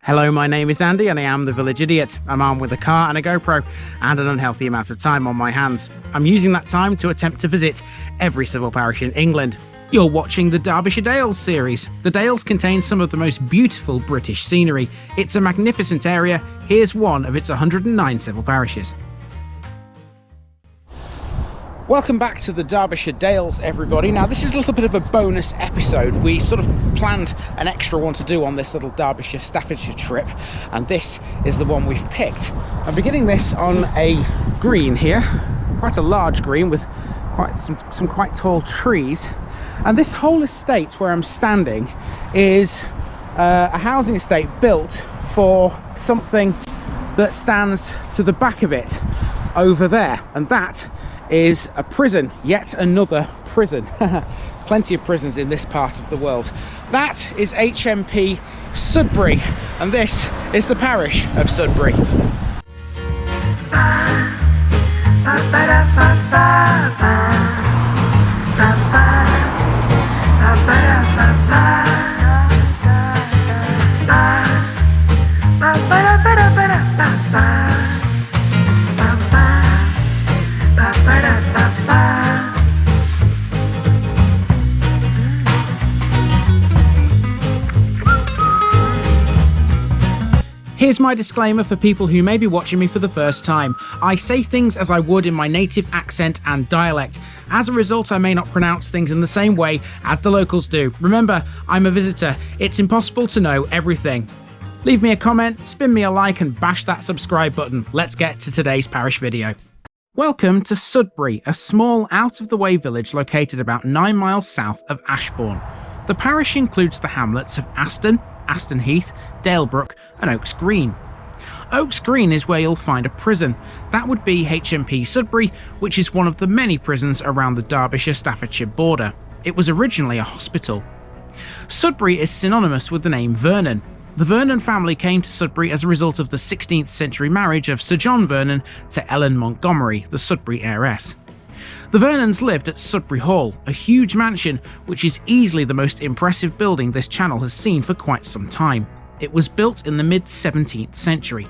Hello, my name is Andy and I am the Village Idiot. I'm armed with a car and a GoPro and an unhealthy amount of time on my hands. I'm using that time to attempt to visit every civil parish in England. You're watching the Derbyshire Dales series. The Dales contain some of the most beautiful British scenery. It's a magnificent area. Here's one of its 109 civil parishes. Welcome back to the Derbyshire Dales, everybody. Now, this is a little bit of a bonus episode. We sort of planned an extra one to do on this little Derbyshire Staffordshire trip, and this is the one we've picked. I'm beginning this on a green here, quite a large green with quite some quite tall trees. And this whole estate where I'm standing is a housing estate built for something that stands to the back of it over there, and that is a prison, yet another prison. Plenty of prisons in this part of the world. That is HMP Sudbury, and this is the parish of Sudbury. Here's my disclaimer for people who may be watching me for the first time. I say things as I would in my native accent and dialect. As a result, I may not pronounce things in the same way as the locals do. Remember, I'm a visitor. It's impossible to know everything. Leave me a comment, spin me a like, and bash that subscribe button. Let's get to today's parish video. Welcome to Sudbury, a small out-of-the-way village located about 9 miles south of Ashbourne. The parish includes the hamlets of Aston, Aston Heath, Dalebrook and Oaks Green. Oaks Green is where you'll find a prison. That would be HMP Sudbury, which is one of the many prisons around the Derbyshire-Staffordshire border. It was originally a hospital. Sudbury is synonymous with the name Vernon. The Vernon family came to Sudbury as a result of the 16th century marriage of Sir John Vernon to Ellen Montgomery, the Sudbury heiress. The Vernons lived at Sudbury Hall, a huge mansion which is easily the most impressive building this channel has seen for quite some time. It was built in the mid-17th century.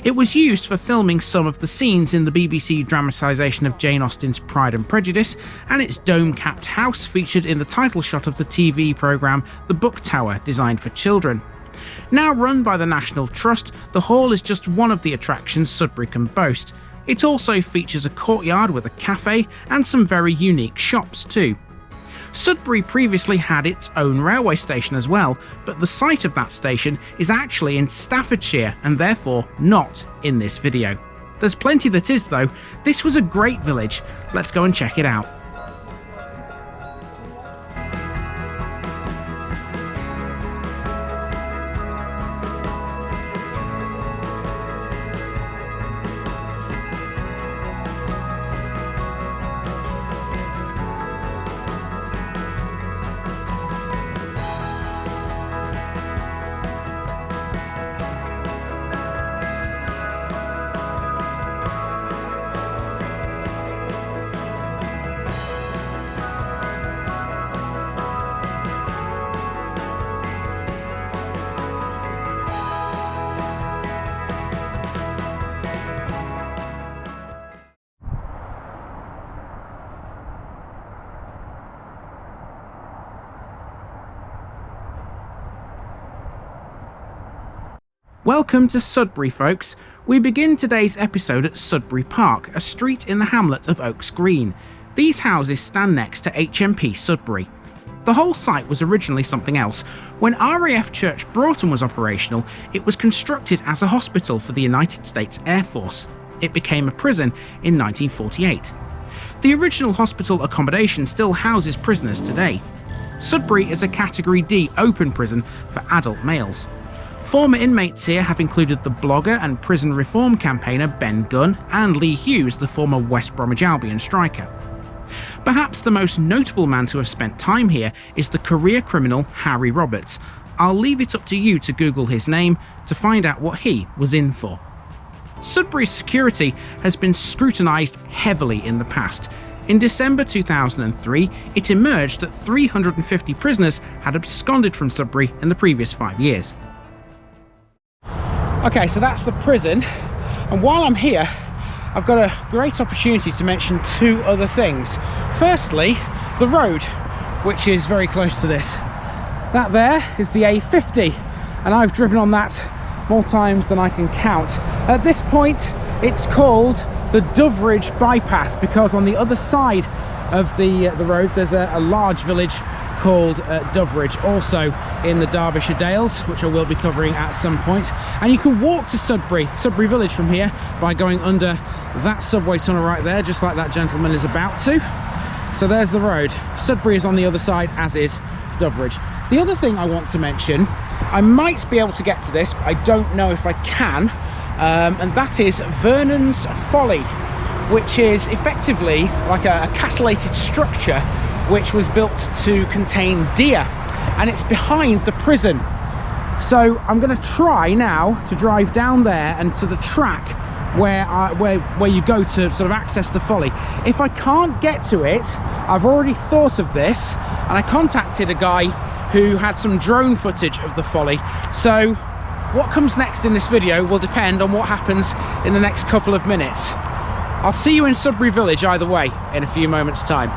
It was used for filming some of the scenes in the BBC dramatisation of Jane Austen's Pride and Prejudice, and its dome-capped house featured in the title shot of the TV programme The Book Tower, designed for children. Now run by the National Trust, the hall is just one of the attractions Sudbury can boast. It also features a courtyard with a cafe and some very unique shops too. Sudbury previously had its own railway station as well, but the site of that station is actually in Staffordshire and therefore not in this video. There's plenty that is though. This was a great village. Let's go and check it out. Welcome to Sudbury, folks. We begin today's episode at Sudbury Park, a street in the hamlet of Oaks Green. These houses stand next to HMP Sudbury. The whole site was originally something else. When RAF Church Broughton was operational, it was constructed as a hospital for the United States Air Force. It became a prison in 1948. The original hospital accommodation still houses prisoners today. Sudbury is a Category D open prison for adult males. Former inmates here have included the blogger and prison reform campaigner Ben Gunn and Lee Hughes, the former West Bromwich Albion striker. Perhaps the most notable man to have spent time here is the career criminal Harry Roberts. I'll leave it up to you to Google his name to find out what he was in for. Sudbury's security has been scrutinised heavily in the past. In December 2003, it emerged that 350 prisoners had absconded from Sudbury in the previous 5 years. Okay, so that's the prison, and while I'm here I've got a great opportunity to mention two other things. Firstly, the road, which is very close to this. That there is the A50, and I've driven on that more times than I can count. At this point it's called the Doveridge bypass because on the other side of the road there's a large village called Doveridge, also in the Derbyshire Dales, which I will be covering at some point. And you can walk to Sudbury village from here by going under that subway tunnel right there, just like that gentleman is about to. So there's the road. Sudbury is on the other side, as is Doveridge. The other thing I want to mention, I might be able to get to this, but I don't know if I can, and that is Vernon's Folly, which is effectively like a castellated structure which was built to contain deer, and it's behind the prison. So I'm going to try now to drive down there and to the track where you go to sort of access the Folly. If I can't get to it, I've already thought of this, and I contacted a guy who had some drone footage of the Folly. So what comes next in this video will depend on what happens in the next couple of minutes. I'll see you in Sudbury Village either way in a few moments' time.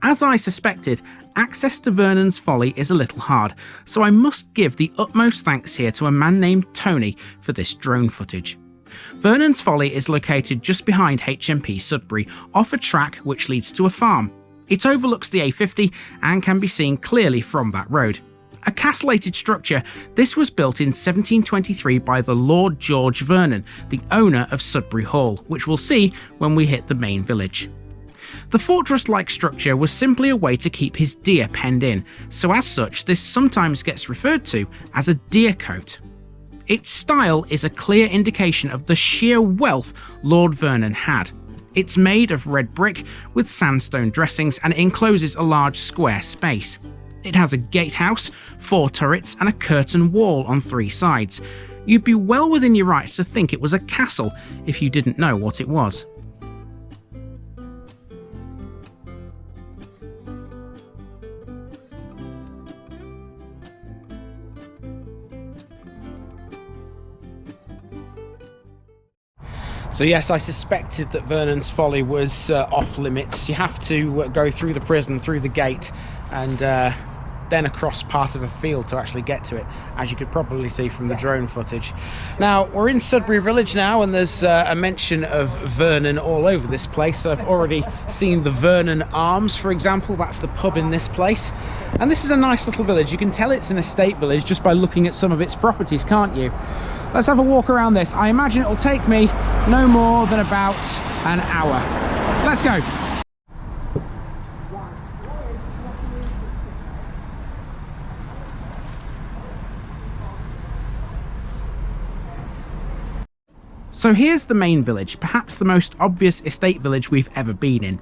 As I suspected, access to Vernon's Folly is a little hard, so I must give the utmost thanks here to a man named Tony for this drone footage. Vernon's Folly is located just behind HMP Sudbury, off a track which leads to a farm. It overlooks the A50 and can be seen clearly from that road. A castellated structure, this was built in 1723 by the Lord George Vernon, the owner of Sudbury Hall, which we'll see when we hit the main village. The fortress-like structure was simply a way to keep his deer penned in, so as such this sometimes gets referred to as a deer cote. Its style is a clear indication of the sheer wealth Lord Vernon had. It's made of red brick with sandstone dressings and encloses a large square space. It has a gatehouse, 4 turrets and a curtain wall on 3 sides. You'd be well within your rights to think it was a castle if you didn't know what it was. So yes, I suspected that Vernon's Folly was off limits. You have to go through the prison, through the gate, and then across part of a field to actually get to it, as you could probably see from the drone footage. Now, we're in Sudbury Village now, and there's a mention of Vernon all over this place. I've already seen the Vernon Arms, for example. That's the pub in this place. And this is a nice little village. You can tell it's an estate village just by looking at some of its properties, can't you? Let's have a walk around this. I imagine it'll take me no more than about an hour. Let's go. So here's the main village, perhaps the most obvious estate village we've ever been in.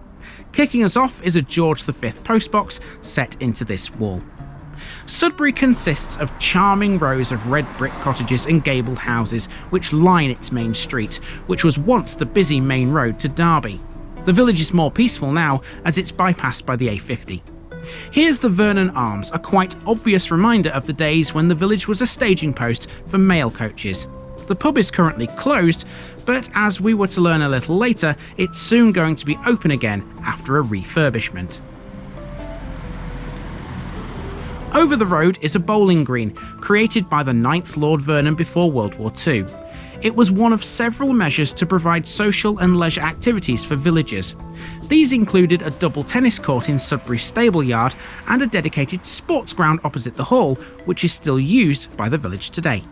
Kicking us off is a George V postbox set into this wall. Sudbury consists of charming rows of red brick cottages and gabled houses which line its main street, which was once the busy main road to Derby. The village is more peaceful now as it's bypassed by the A50. Here's the Vernon Arms, a quite obvious reminder of the days when the village was a staging post for mail coaches. The pub is currently closed, but as we were to learn a little later, it's soon going to be open again after a refurbishment. Over the road is a bowling green, created by the 9th Lord Vernon before World War II. It was one of several measures to provide social and leisure activities for villagers. These included a double tennis court in Sudbury Stable Yard and a dedicated sports ground opposite the hall, which is still used by the village today.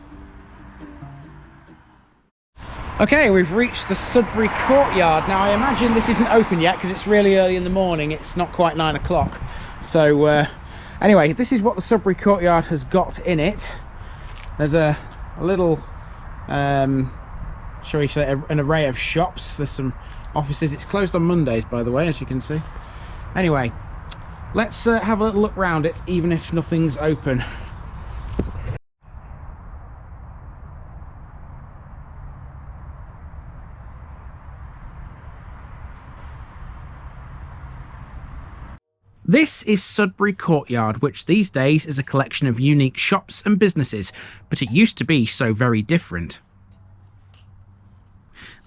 Okay, we've reached the Sudbury Courtyard. Now I imagine this isn't open yet because it's really early in the morning, it's not quite 9 o'clock. So anyway, this is what the Sudbury Courtyard has got in it. There's a little, shall we say, an array of shops. There's some offices. It's closed on Mondays, by the way, as you can see. Anyway, let's have a little look around it, even if nothing's open. This is Sudbury Courtyard, which these days is a collection of unique shops and businesses, but it used to be so very different.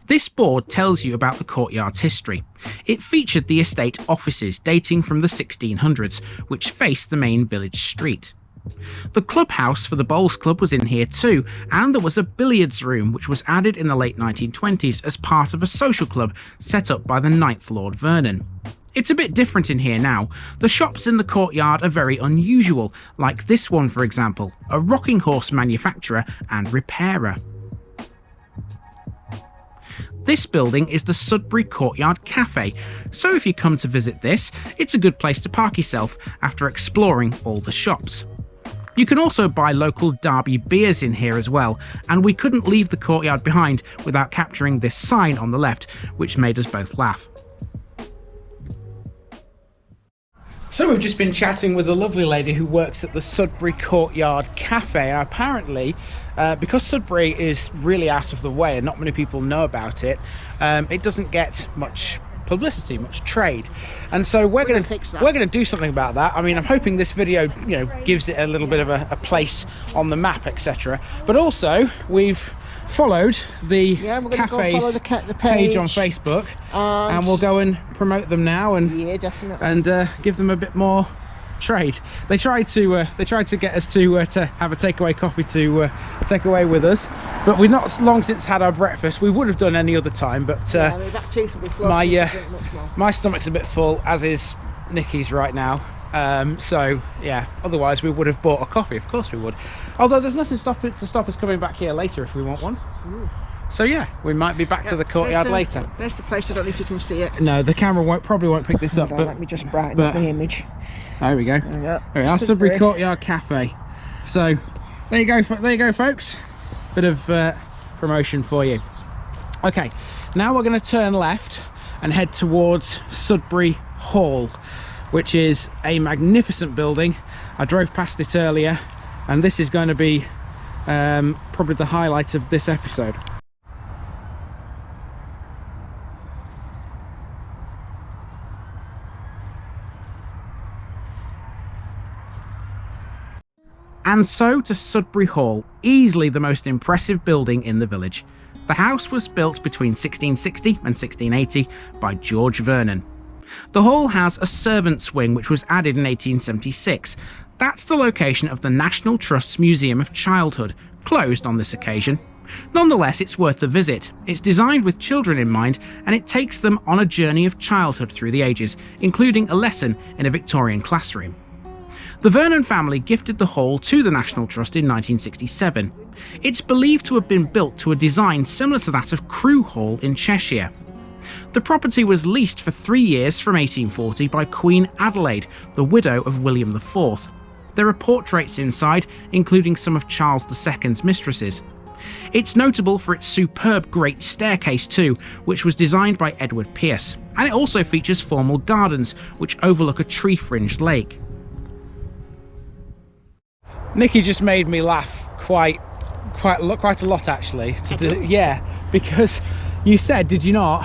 This board tells you about the courtyard's history. It featured the estate offices dating from the 1600s, which faced the main village street. The clubhouse for the bowls club was in here too, and there was a billiards room which was added in the late 1920s as part of a social club set up by the 9th Lord Vernon. It's a bit different in here now. The shops in the courtyard are very unusual, like this one for example, a rocking horse manufacturer and repairer. This building is the Sudbury Courtyard Cafe, so if you come to visit this, it's a good place to park yourself after exploring all the shops. You can also buy local Derby beers in here as well, and we couldn't leave the courtyard behind without capturing this sign on the left, which made us both laugh. So we've just been chatting with a lovely lady who works at the Sudbury Courtyard Cafe, and apparently because Sudbury is really out of the way and not many people know about it, it doesn't get much publicity, much trade, and so we're going to do something about that. I mean, I'm hoping this video, gives it a little bit of a place on the map, etc. But also we've followed the cafe's the page on Facebook, and we'll go and promote them now and give them a bit more trade. They tried to get us to have a takeaway coffee to take away with us, but we've not long since had our breakfast. We would have done any other time, but my stomach's a bit full, as is Nikki's right now. So yeah, otherwise we would have bought a coffee, of course we would, although there's nothing to stop us coming back here later if we want one. So yeah, we might be back to the courtyard later. There's the place. I don't know if you can see it. No, the camera probably won't pick this up, but let me just brighten up the image. There we go. There we are, Sudbury Courtyard Cafe. So there you go folks, bit of promotion for you. Okay, now we're going to turn left and head towards Sudbury Hall, which is a magnificent building. I drove past it earlier, and this is going to be probably the highlight of this episode. And so to Sudbury Hall, easily the most impressive building in the village. The house was built between 1660 and 1680 by George Vernon. The hall has a servants' wing which was added in 1876. That's the location of the National Trust's Museum of Childhood, closed on this occasion. Nonetheless, it's worth a visit. It's designed with children in mind, and it takes them on a journey of childhood through the ages, including a lesson in a Victorian classroom. The Vernon family gifted the hall to the National Trust in 1967. It's believed to have been built to a design similar to that of Crewe Hall in Cheshire. The property was leased for 3 years from 1840 by Queen Adelaide, the widow of William IV. There are portraits inside, including some of Charles II's mistresses. It's notable for its superb great staircase too, which was designed by Edward Pearce, and it also features formal gardens which overlook a tree-fringed lake. Nikki just made me laugh quite a lot actually. Yeah, because you said, did you not,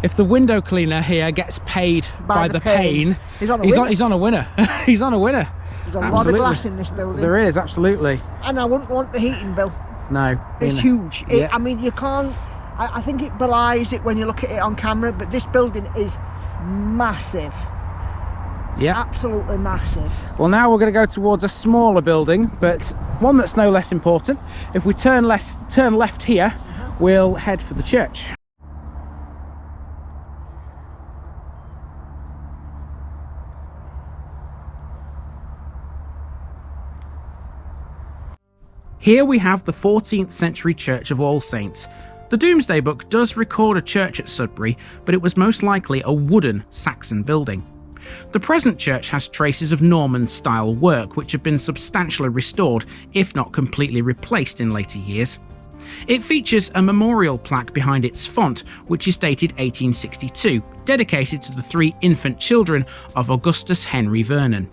if the window cleaner here gets paid by the pane, he's on a winner. He's on a winner. He's a lot of glass in this building. There is, absolutely. And I wouldn't want the heating bill. No. It's huge. I mean, you can't, I think it belies it when you look at it on camera, but this building is massive. Yeah, absolutely massive. Well, now we're going to go towards a smaller building, but one that's no less important. If we turn left here, we'll head for the church. Here we have the 14th century Church of All Saints. The Domesday Book does record a church at Sudbury, but it was most likely a wooden Saxon building. The present church has traces of Norman-style work which have been substantially restored, if not completely replaced in later years. It features a memorial plaque behind its font, which is dated 1862, dedicated to the 3 infant children of Augustus Henry Vernon.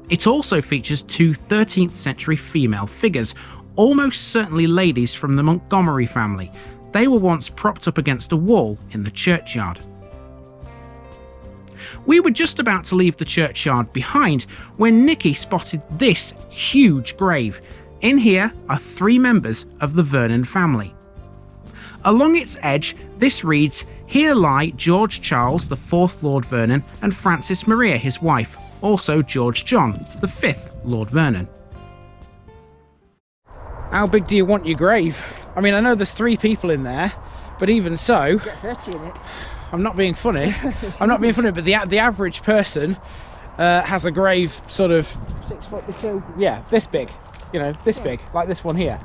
It also features 2 13th century female figures, almost certainly ladies from the Montgomery family. They were once propped up against a wall in the churchyard. We were just about to leave the churchyard behind when Nikki spotted this huge grave. In here are 3 members of the Vernon family. Along its edge, this reads, "Here lie George Charles, the 4th Lord Vernon, and Frances Maria, his wife, also George John, the 5th Lord Vernon." How big do you want your grave? I mean, I know there's 3 people in there, but even so, Get 30 in it. I'm not being funny. I'm not being funny, but the average person has a grave sort of 6 foot by 2. yeah, this big, you know, this big, like this one here.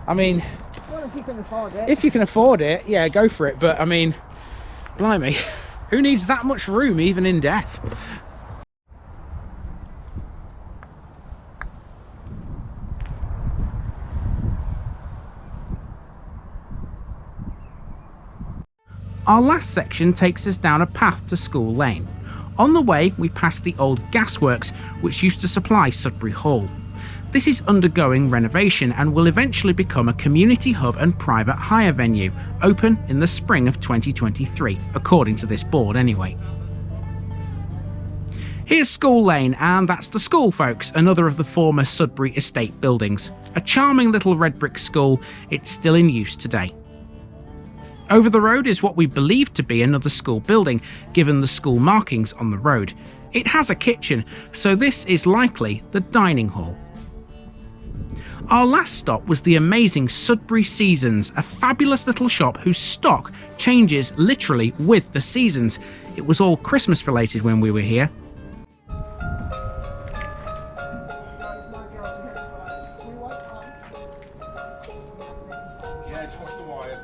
I mean, Well, if you can afford it. if you can afford it, yeah, go for it. But I mean, blimey, who needs that much room even in death? Our last section takes us down a path to School Lane. On the way, we pass the old gasworks, which used to supply Sudbury Hall. This is undergoing renovation and will eventually become a community hub and private hire venue, open in the spring of 2023, according to this board anyway. Here's School Lane, and that's the school, folks, another of the former Sudbury estate buildings. A charming little red brick school, it's still in use today. Over the road is what we believe to be another school building, given the school markings on the road. It has a kitchen, so this is likely the dining hall. Our last stop was the amazing Sudbury Seasons, a fabulous little shop whose stock changes literally with the seasons. It was all Christmas related when we were here. Yeah, just watch the wires.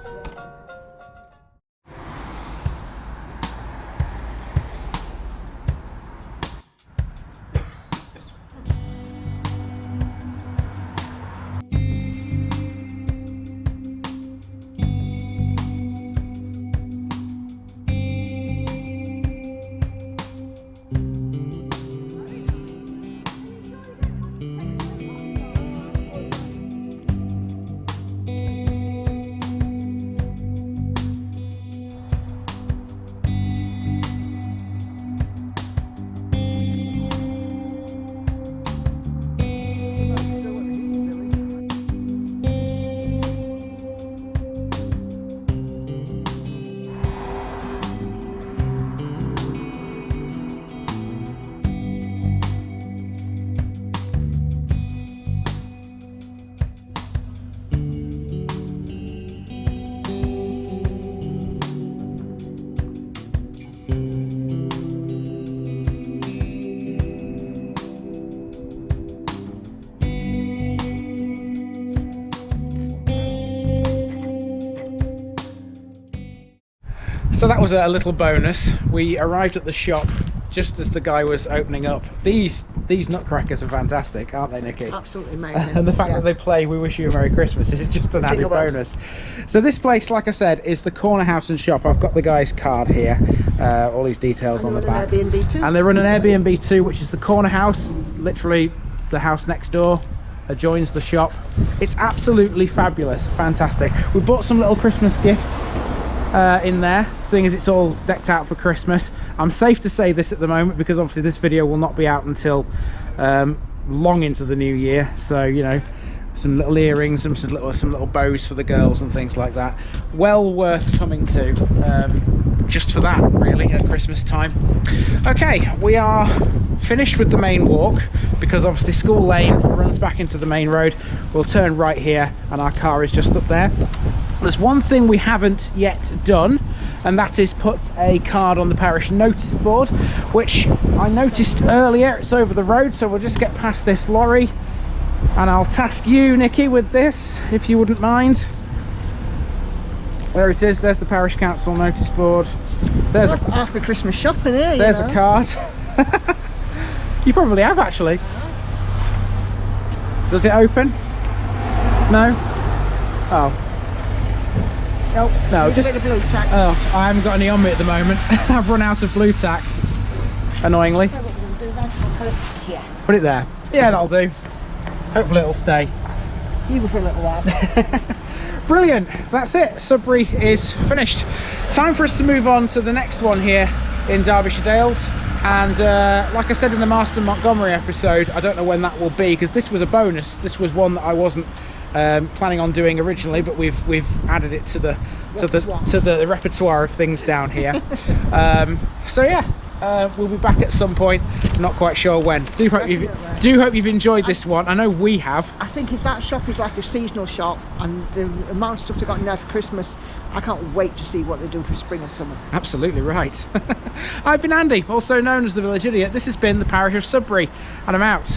So that was a little bonus. We arrived at the shop just as the guy was opening up. These nutcrackers are fantastic, aren't they, Nikki? Absolutely amazing. And the fact that they play "We Wish You a Merry Christmas" is just an added Jingle bells. bonus. So this place, like I said, is the Corner House and Shop. I've got the guy's card here, all these details on the back. Airbnb too. And they run an Airbnb too, which is the Corner House, literally the house next door. Adjoins the shop. It's absolutely fabulous, fantastic. We bought some little Christmas gifts in there, seeing as it's all decked out for Christmas. I'm safe to say this at the moment because obviously this video will not be out until long into the new year, so you know, some little earrings, some little bows for the girls and things like that. Well worth coming to, just for that really, at Christmas time. Okay, we are finished with the main walk because obviously School Lane runs back into the main road. We'll turn right here and our car is just up there. There's one thing we haven't yet done, and that is put a card on the parish notice board, which I noticed earlier. It's over the road, so we'll just get past this lorry and I'll task you, Nikki, with this, if you wouldn't mind. There it is. There's the parish council notice board. There's after Christmas shopping here. there's a card. You probably have, actually. Does it open? No? Oh. Nope. No, Just just a bit of blue tack. oh, I haven't got any on me at the moment. I've run out of blue tack, annoyingly. So what we're gonna do then, I'll put it here. Put it there. Yeah, that'll do. Hopefully it'll stay. You go for a little while. Brilliant. That's it. Sudbury is finished. Time for us to move on to the next one here, in Derbyshire Dales. And like I said in the Aston Montgomery episode, I don't know when that will be, because this was a bonus. This was one that I wasn't planning on doing originally, but we've added it to the repertoire of things down here. So yeah, we'll be back at some point, not quite sure when. Do hope you've enjoyed this one. I know we have. I think if that shop is like a seasonal shop, and the amount of stuff they've got in there for Christmas, I can't wait to see what they do for spring and summer. Absolutely right. I've been Andy, also known as the Village Idiot. This has been the Parish of Sudbury, and I'm out.